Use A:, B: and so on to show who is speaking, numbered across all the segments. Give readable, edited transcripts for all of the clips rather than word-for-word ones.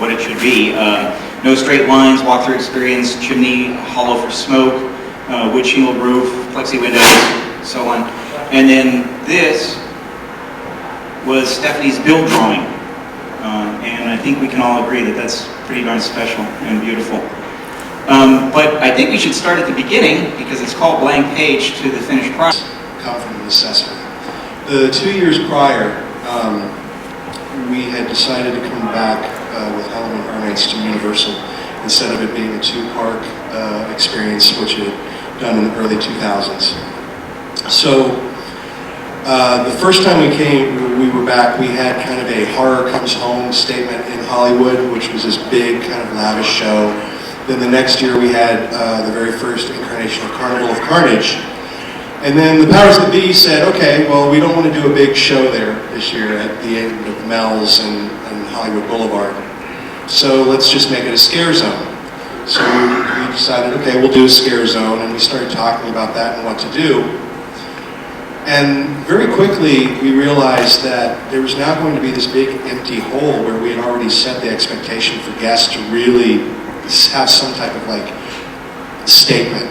A: what it should be. No straight lines, walk-through experience, chimney hollow for smoke, wood shingle roof, plexi windows, so on. And then this was Stephanie's build drawing. And I think we can all agree that that's pretty darn special and beautiful. But I think we should start at the beginning, because it's called Blank Page to the Finished Product.
B: Come from necessity. The 2 years prior, we had decided to come back with Halloween Horror Nights to Universal instead of it being a two-park experience, which it had done in the early 2000s. So the first time we were back, we had kind of a horror comes home statement in Hollywood, which was this big kind of lavish show. Then the next year we had the very first incarnation of Carnival of Carnage. And then the powers that be said, okay, well, we don't want to do a big show there this year at the end of Mel's and Hollywood Boulevard. So let's just make it a scare zone. So we decided, okay, we'll do a scare zone, and we started talking about that and what to do. And very quickly, we realized that there was now going to be this big empty hole where we had already set the expectation for guests to really have some type of like statement.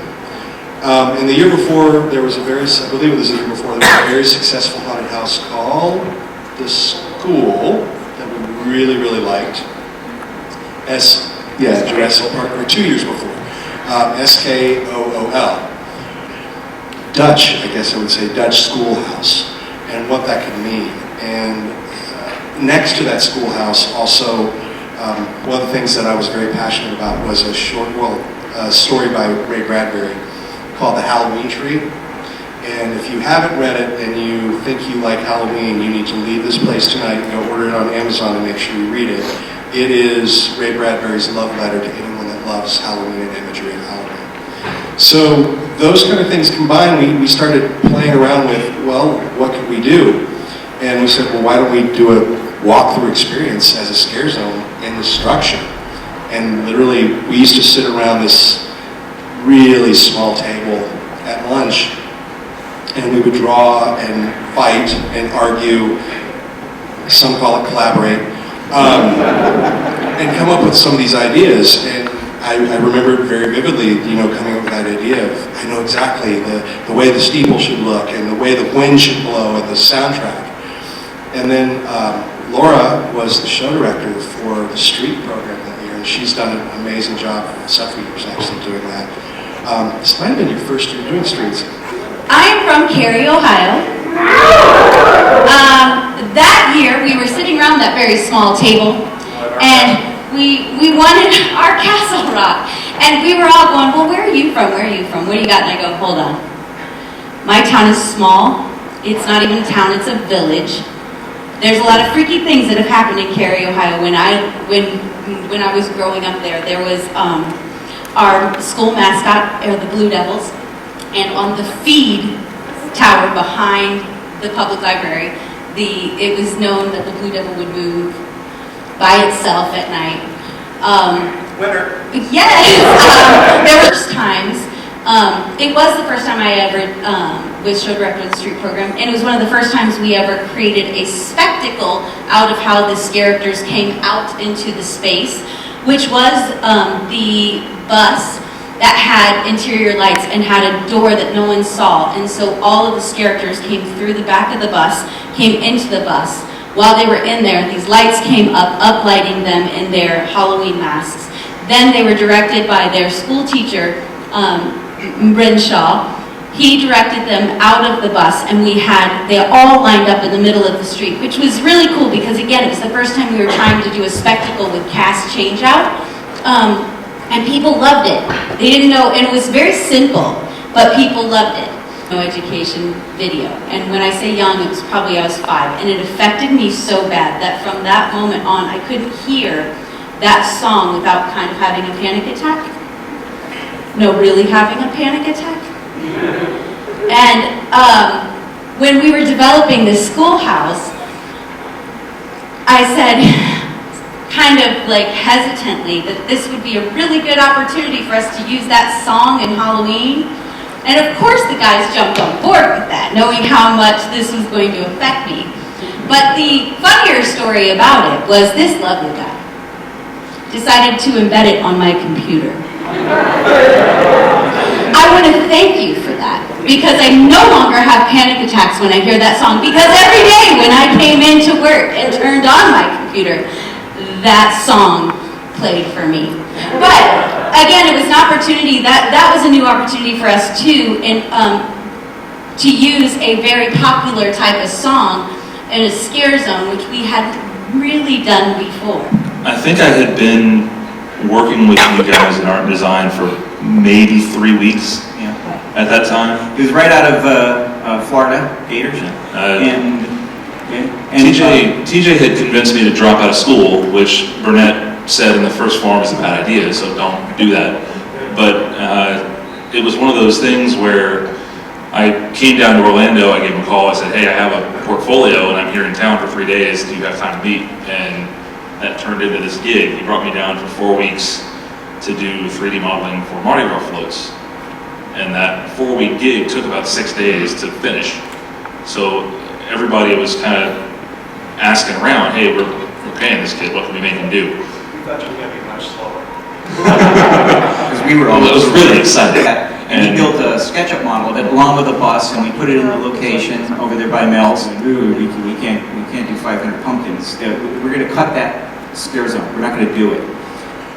B: And the year before, there was a very, I believe it was the year before, there was a very successful haunted house called the Skool that we really, really liked. Jurassic Park, or 2 years before. Skool. Dutch, I guess I would say, Dutch Skoolhouse, and what that could mean. And next to that schoolhouse, also, one of the things that I was very passionate about was a story by Ray Bradbury called The Halloween Tree. And if you haven't read it and you think you like Halloween, you need to leave this place tonight and go order it on Amazon and make sure you read it. It is Ray Bradbury's love letter to anyone that loves Halloween and imagery of Halloween. So those kind of things combined, we started playing around with, well, what could we do? And we said, well, why don't we do a walkthrough experience as a scare zone in the structure? And literally, we used to sit around this really small table at lunch, and we would draw and fight and argue, some call it collaborate, and come up with some of these ideas. And I remember very vividly, coming up with that idea of, I know exactly the way the steeple should look and the way the wind should blow and the soundtrack. And then Laura was the show director for the street program that year, and she's done an amazing job for several years actually doing that. This might have been your first year doing streets.
C: I'm from Cary, Ohio. That year we were sitting around that very small table, and we wanted our Castle Rock, and we were all going, well, where are you from? Where are you from? What do you got? And I go, hold on. My town is small. It's not even a town, it's a village. There's a lot of freaky things that have happened in Cary, Ohio. When I was growing up there, there was our school mascot, the Blue Devils, and on the feed tower behind the public library, it was known that the Blue Devil would move by itself at night.
B: Winner.
C: Yes! There were times. It was the first time I ever was show director of the street program, and it was one of the first times we ever created a spectacle out of how the characters came out into the space, which was the bus that had interior lights and had a door that no one saw, and so all of the characters came through the back of the bus, came into the bus. While they were in there, these lights came up, uplighting them in their Halloween masks. Then they were directed by their school teacher, Renshaw. He directed them out of the bus, and they all lined up in the middle of the street, which was really cool because, again, it was the first time we were trying to do a spectacle with cast change-out, and people loved it. They didn't know, and it was very simple, but people loved it. No education video, and when I say young, it was probably I was 5, and it affected me so bad that from that moment on, I couldn't hear that song without kind of having a panic attack. No, really having a panic attack. And when we were developing this schoolhouse, I said, kind of like hesitantly, that this would be a really good opportunity for us to use that song in Halloween. And of course the guys jumped on board with that, knowing how much this was going to affect me. But the funnier story about it was this lovely guy. decided to embed it on my computer. I want to thank you for that, because I no longer have panic attacks when I hear that song, because every day when I came into work and turned on my computer, that song played for me. But again, it was an opportunity, that was a new opportunity for us too, and to use a very popular type of song in a scare zone, which we hadn't really done before.
D: I think I had been working with you guys in art and design for maybe 3 weeks at that time.
A: He was right out of Florida, Gators. And
D: TJ had convinced me to drop out of school, which Burnett said in the first forum is a bad idea, so don't do that. But it was one of those things where I came down to Orlando, I gave him a call, I said, hey, I have a portfolio and I'm here in town for 3 days, do you have time to meet? And that turned into this gig. He brought me down for 4 weeks to do 3D modeling for Mardi Gras floats. And that 4-week gig took about 6 days to finish. So everybody was kind of asking around, hey, we're paying this kid, what can we make him do?
B: We thought you were going to be much slower.
A: Because we were all
D: I was really excited.
A: And he built a SketchUp model of it along with a bus, and we put it in the location over there by Mel's. And ooh, we can't do 500 pumpkins. We're going to cut that scare zone. We're not going to do it.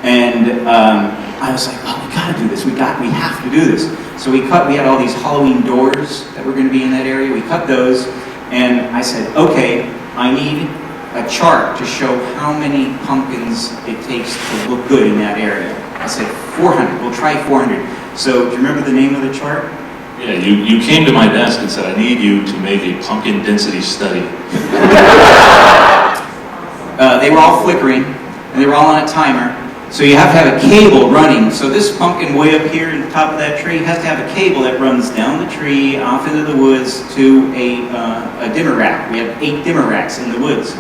A: And I was like, oh, we got to do this. We have to do this. So we had all these Halloween doors that were going to be in that area. We cut those, and I said, okay, I need a chart to show how many pumpkins it takes to look good in that area. I said 400. We'll try 400. So, do you remember the name of the chart?
D: Yeah, you came to my desk and said, I need you to make a pumpkin density study.
A: They were all flickering, and they were all on a timer. So you have to have a cable running. So this pumpkin way up here in the top of that tree has to have a cable that runs down the tree, off into the woods, to a dimmer rack. We have 8 dimmer racks in the woods.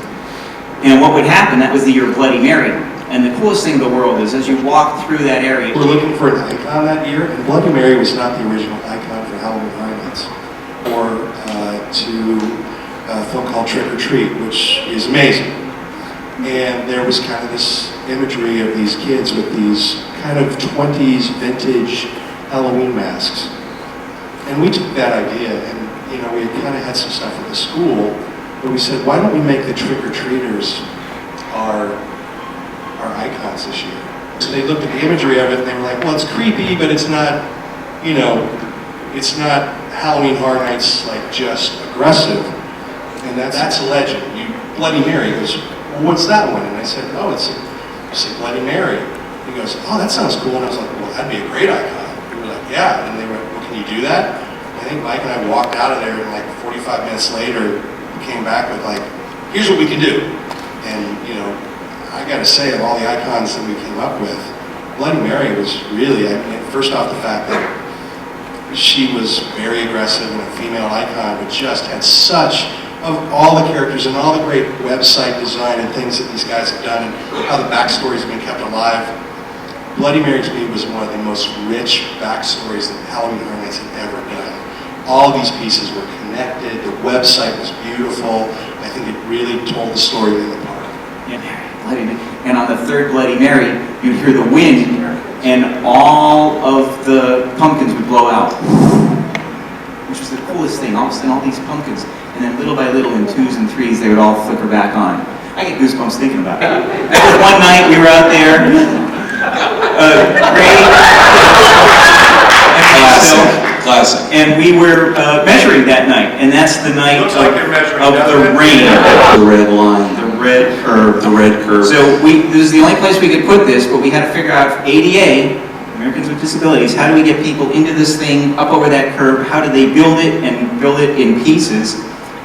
A: And what would happen, that was the year of Bloody Mary. And the coolest thing in the world is, as you walk through that area...
B: We're looking for an icon that year, and Bloody Mary was not the original icon for Halloween Horror Nights, or to a film called Trick or Treat, which is amazing. And there was kind of this imagery of these kids with these kind of 20s vintage Halloween masks. And we took that idea, and we had kind of had some stuff at the school, but we said, why don't we make the trick-or-treaters our icons this year? So they looked at the imagery of it and they were like, well, it's creepy, but it's not, it's not Halloween Horror Nights, like, just aggressive. And that's a legend. Bloody Mary goes, well, what's that one? And I said, oh, it's Bloody Mary. He goes, oh, that sounds cool. And I was like, well, that'd be a great icon. We were like, yeah. And they went, well, can you do that? I think Mike and I walked out of there, and like 45 minutes later, came back with like, here's what we can do. And, I got to say, of all the icons that we came up with, Bloody Mary was really, first off the fact that she was very aggressive and a female icon, but just had such, of all the characters and all the great website design and things that these guys have done and how the backstories have been kept alive, Bloody Mary to me was one of the most rich backstories that Halloween Horror Nights had ever done. All of these pieces were connected, the website was beautiful, I think it really told the story in the park.
A: And on the third Bloody Mary, you'd hear the wind, and all of the pumpkins would blow out. Which was the coolest thing. All of a sudden, all these pumpkins, and then little by little, in 2s and 3s, they would all flicker back on. I get goosebumps thinking about it. One night, we were out there,
D: Classic.
A: and we were measuring that night, and that's the night of the rain.
D: The red line.
A: The red curve.
D: The red curve.
A: So this is the only place we could put this, but we had to figure out ADA, Americans with Disabilities, how do we get people into this thing, up over that curve? How do they build it and build it in pieces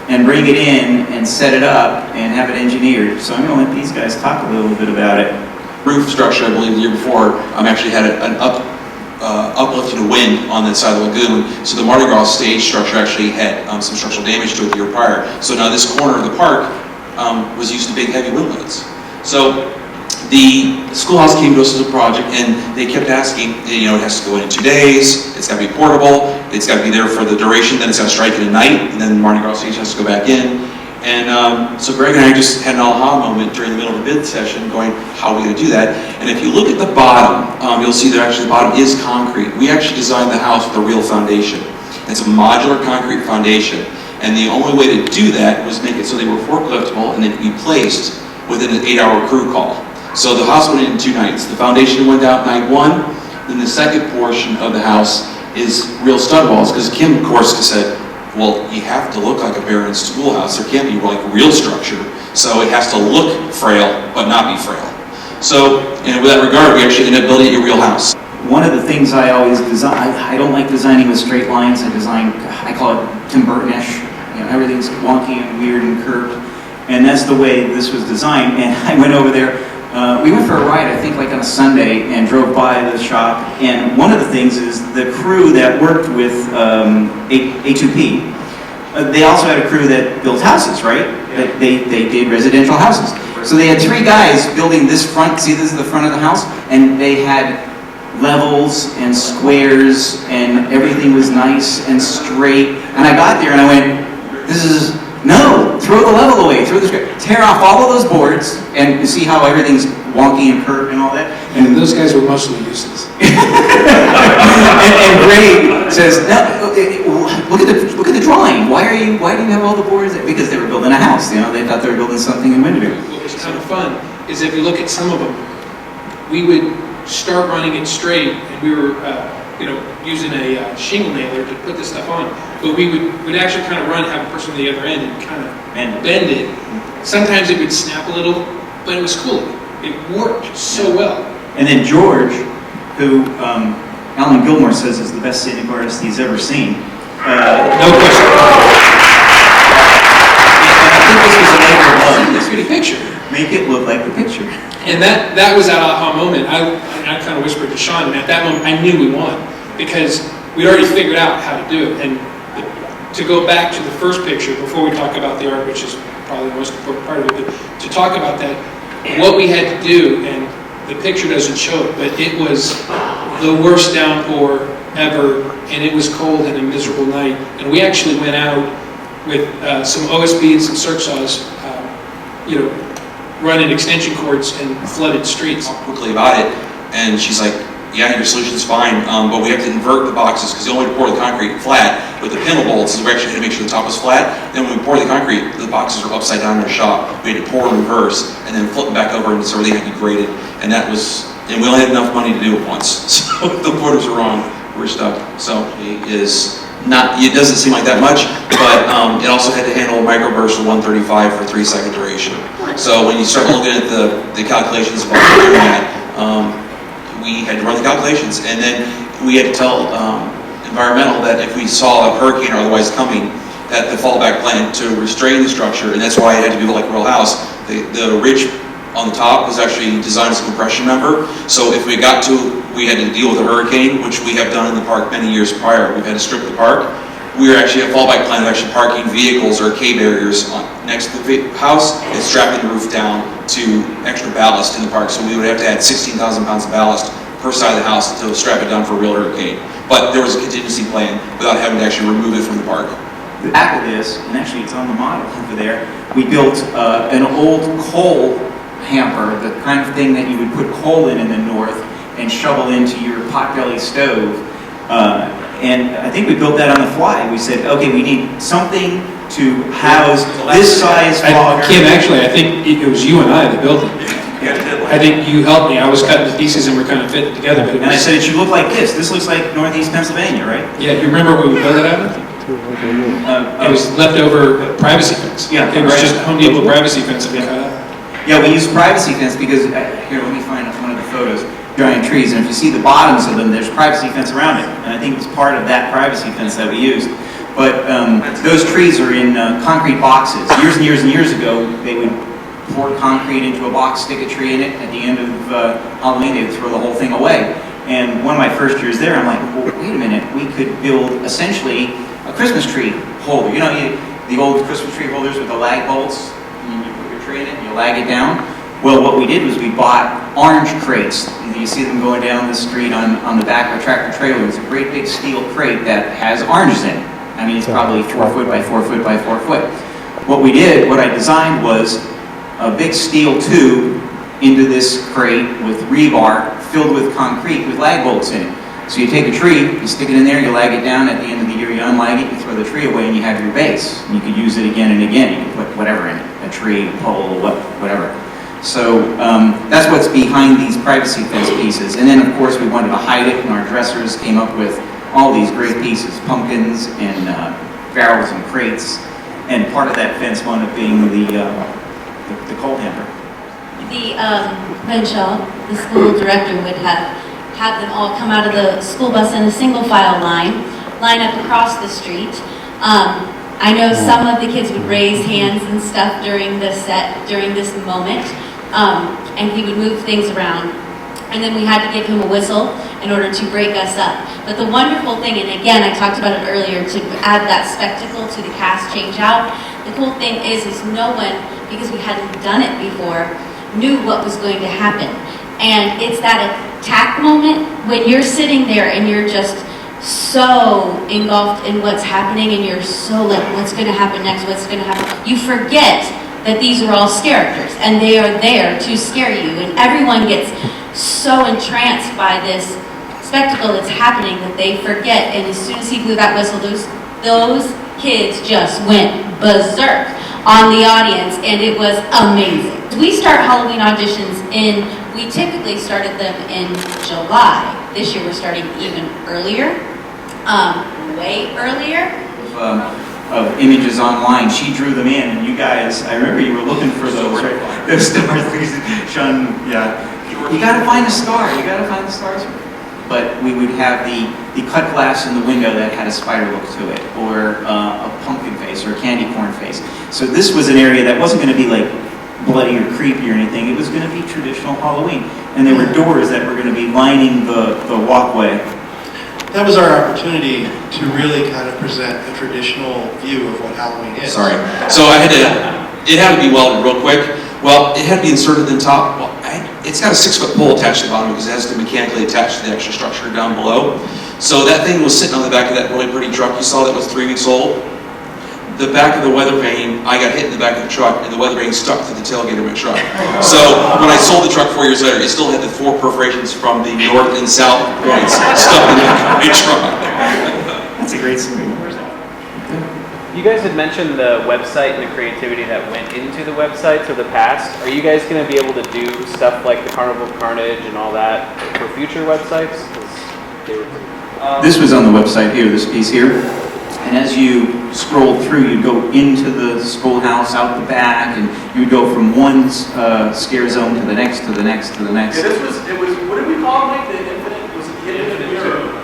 A: and bring it in and set it up and have it engineered? So I'm going to let these guys talk a little bit about it.
E: Roof structure, I believe the year before, actually had an uplifting wind on the side of the lagoon. So the Mardi Gras stage structure actually had some structural damage to it the year prior. So now this corner of the park was used to big heavy wind loads. So the Skoolhouse came to us as a project, and they kept asking, it has to go in 2 days, it's got to be portable, it's got to be there for the duration, then it's got to strike it at night, and then Mardi Gras stage has to go back in. And so Greg and I just had an aha moment during the middle of the bid session going, how are we going to do that? And if you look at the bottom, you'll see that actually the bottom is concrete. We actually designed the house with a real foundation. It's a modular concrete foundation. And the only way to do that was make it so they were forkliftable and they could be placed within an 8-hour crew call. So the house went in 2 nights. The foundation went out night 1, then the second portion of the house is real stud walls, because Kim, of course, said, well, you have to look like a barren schoolhouse. There can't be like real structure. So it has to look frail, but not be frail. So, and with that regard, we actually ended up building a real house.
A: One of the things I always design, I don't like designing with straight lines. I call it Tim Burton-ish. You know, everything's wonky and weird and curved. And that's the way this was designed. And I went over there. We went for a ride, I think like on a Sunday, and drove by the shop. And one of the things is the crew that worked with A2P, they also had a crew that built houses, right? Yeah. They did residential houses. So they had 3 guys building this front. See, this is the front of the house, and they had levels and squares, and everything was nice and straight. And I got there and I went, no, throw the level away, throw the square, tear off all of those boards, and you see how everything's wonky and curved and all that.
F: And those guys were mostly useless.
A: and Ray says, no, look at the drawing. Why do you have all the boards there? Because they were building a house. You know, they thought they were building something in Windermere.
F: What was kind of fun is if you look at some of them, we would start running it straight, and we were, using a shingle nailer to put this stuff on. But we'd actually kind of have a person on the other end and kind of bend it. Sometimes it would snap a little, but it was cool. It worked so well. And
A: then George, who Alan Gilmore says is the best scenic artist he's ever seen.
F: No question.
A: I think this was a labor of love.
F: Let's get a picture.
A: Make it look like the picture.
F: And that was that aha moment. I kind of whispered to Sean, and at that moment I knew we won, because we'd already figured out how to do it. And to go back to the first picture before we talk about the art, which is probably the most important part of it, but to talk about that, what we had to do, and the picture doesn't show it, but it was the worst downpour ever, and it was cold and a miserable night. And we actually went out with some OSB and some circ saws, running extension cords and flooded streets.
E: Quickly about it, and she's like, yeah, your solution's fine, but we have to invert the boxes, because the only way to pour the concrete flat with the pintle bolts is we actually had to make sure the top was flat. Then when we pour the concrete, the boxes are upside down in our shop. We had to pour in reverse and then flip them back over, and so they had to be graded. And we only had enough money to do it once. So if the porters are wrong, we're stuck. So it doesn't seem like that much, but it also had to handle a microburst of 135 for 3-second duration. So when you start looking at the calculations about doing that, we had to run the calculations, and then we had to tell environmental that if we saw a hurricane or otherwise coming, that the fallback plan to restrain the structure, and that's why it had to be like a real house. The ridge on the top was actually designed as a compression member, so if we had to deal with a hurricane, which we have done in the park many years prior. We've had to strip the park. We were actually a fallback plan of actually parking vehicles or K-barriers next to the house and strapping the roof down to extra ballast in the park. So we would have to add 16,000 pounds of ballast per side of the house to strap it down for a real hurricane. But there was a contingency plan without having to actually remove it from the park.
A: The back of this, and actually it's on the model over there, we built an old coal hamper, the kind of thing that you would put coal in the north and shovel into your potbelly stove. And I think we built that on the fly. We said, okay, we need something to house this size fogger.
F: Kim, actually, I think it was you and I that built it. I think you helped me. I was cutting the pieces and we're kind of fitting it together. But
A: I said it should look like this. This looks like Northeast Pennsylvania, right?
F: Yeah, you remember what we built it out of? It was leftover privacy fence.
A: Yeah,
F: it was just Home Depot privacy fence that we cut out.
A: Yeah, we used privacy fence because, here, let me find one of the photos. Giant trees, and if you see the bottoms of them, there's privacy fence around it, and I think it's part of that privacy fence that we used. But those trees are in concrete boxes. Years and years and years ago, they would pour concrete into a box, stick a tree in it. At the end of Halloween, they would throw the whole thing away. And one of my first years there, I'm like, well, wait a minute, we could build essentially a Christmas tree holder. You know, the old Christmas tree holders with the lag bolts, and you put your tree in it, and you lag it down. Well, what we did was we bought orange crates. You see them going down the street on the back of a tractor trailer. It's a great big steel crate that has oranges in it. I mean, it's probably 4 foot by 4 foot by 4 foot. what we did, what I designed was a big steel tube into this crate with rebar filled with concrete with lag bolts in it. So you take a tree, you stick it in there, you lag it down, at the end of the year you unlag it, you throw the tree away, and you have your base. And you could use it again and again. You can put whatever in it, a tree, a pole, whatever. So that's what's behind these privacy fence pieces. And then of course we wanted to hide it, and our dressers came up with all these great pieces, pumpkins and barrels and crates. And part of that fence wound up being the coal hamper.
C: Benchell, the school director, would have them all come out of the school bus in a single file line up across the street. I know some of the kids would raise hands and stuff during the set, during this moment, and he would move things around. And then we had to give him a whistle in order to break us up. But the wonderful thing, and again, I talked about it earlier, to add that spectacle to the cast change out, the cool thing is no one, because we hadn't done it before, knew what was going to happen. And it's that attack moment when you're sitting there and you're just so engulfed in what's happening, and you're so like, what's going to happen next, what's going to happen? You forget that these are all characters, and they are there to scare you, and everyone gets so entranced by this spectacle that's happening that they forget. And as soon as he blew that whistle, those kids just went berserk on the audience, and it was amazing. We start Halloween auditions we typically started them in July. This year we're starting even earlier, way earlier.
A: Of images online, she drew them in, and you guys, I remember you were looking for those, right? Those stars, Sean, yeah. You gotta find a star, you gotta find the stars. But we would have the cut glass in the window that had a spider look to it, or a pumpkin face, or a candy corn face. So this was an area that wasn't gonna be like bloody or creepy or anything. It was gonna be traditional Halloween. And there were doors that were gonna be lining the walkway.
B: That was our opportunity to really kind of present a traditional view of what Halloween is.
E: Sorry. So it had to be welded real quick. Well, it had to be inserted in the top. Well, it's got a 6-foot pole attached to the bottom because it has to mechanically attach to the extra structure down below. So that thing was sitting on the back of that really pretty truck you saw that was 3 weeks old. The back of the weather vane, I got hit in the back of the truck, and the weather vane stuck to the tailgate of my truck. So when I sold the truck 4 years later, it still had the 4 perforations from the north and south points stuck in the back of my truck.
A: That's a great story.
G: You guys had mentioned the website and the creativity that went into the websites of the past. Are you guys going to be able to do stuff like the Carnival of Carnage and all that for future websites?
A: This was on the website here, this piece here. And as you scrolled through, you'd go into the schoolhouse, out the back, and you'd go from one scare zone to the next, to the next, to the next.
H: Yeah, it was, what did we call it, Mike? The infinite, was it the infinite mirror?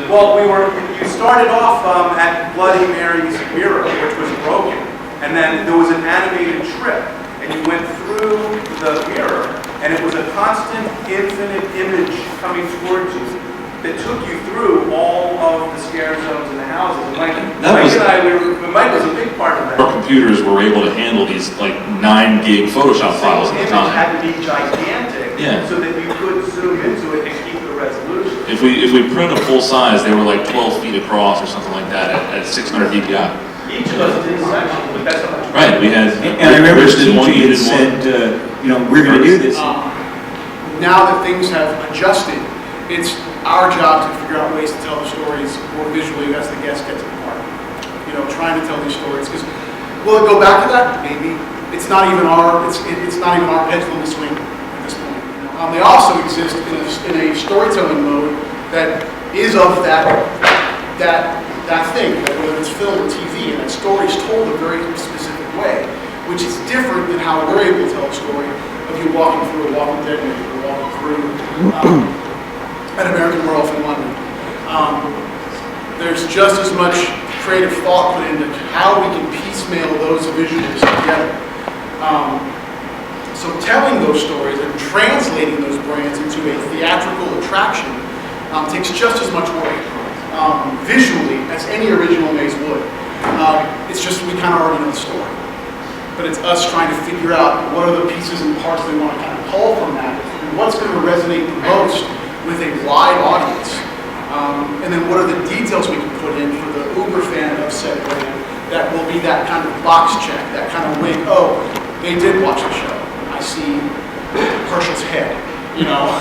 H: Well, you started off at Bloody Mary's mirror, which was broken. And then there was an animated trip, and you went through the mirror, and it was a constant infinite image coming towards you that took you through all of the scare zones in the houses. And Mike was a big part of that.
D: Our computers were able to handle these like 9 gig Photoshop files at the
H: Image
D: time.
H: had to be gigantic,
D: Yeah.
H: so that you could zoom into it and keep the resolution.
D: If we print a full size, they were like 12 feet across or something like that at 600 dpi.
H: Each of us did a section, but that's not much.
D: Right, we had.
A: And I remember
D: Rich did one, you
A: teaching
D: did
A: had
D: one.
A: said, we're going to do this.
I: Now that things have adjusted, it's our job to figure out ways to tell the stories more visually as the guests get to the park. Trying to tell these stories. Because will it go back to that? Maybe. It's not even our pendulum to swing at this point. They also exist in a storytelling mode that is of that thing, that whether it's film or TV, and that story is told a very specific way, which is different than how we're able to tell a story of you walking through a Walking Dead movie or walking through an American Werewolf in London. There's just as much creative thought put into how we can piecemeal those visuals together. So telling those stories and translating those brands into a theatrical attraction takes just as much work visually as any original maze would. It's just we kind of already know the story. But it's us trying to figure out what are the pieces and parts we want to kind of pull from that, and what's going to resonate the most with a wide audience. And then what are the details we can put in for the uber fan of said brand that will be that kind of box check, that kind of wink, oh, they did watch the show. I see Herschel's head, you know?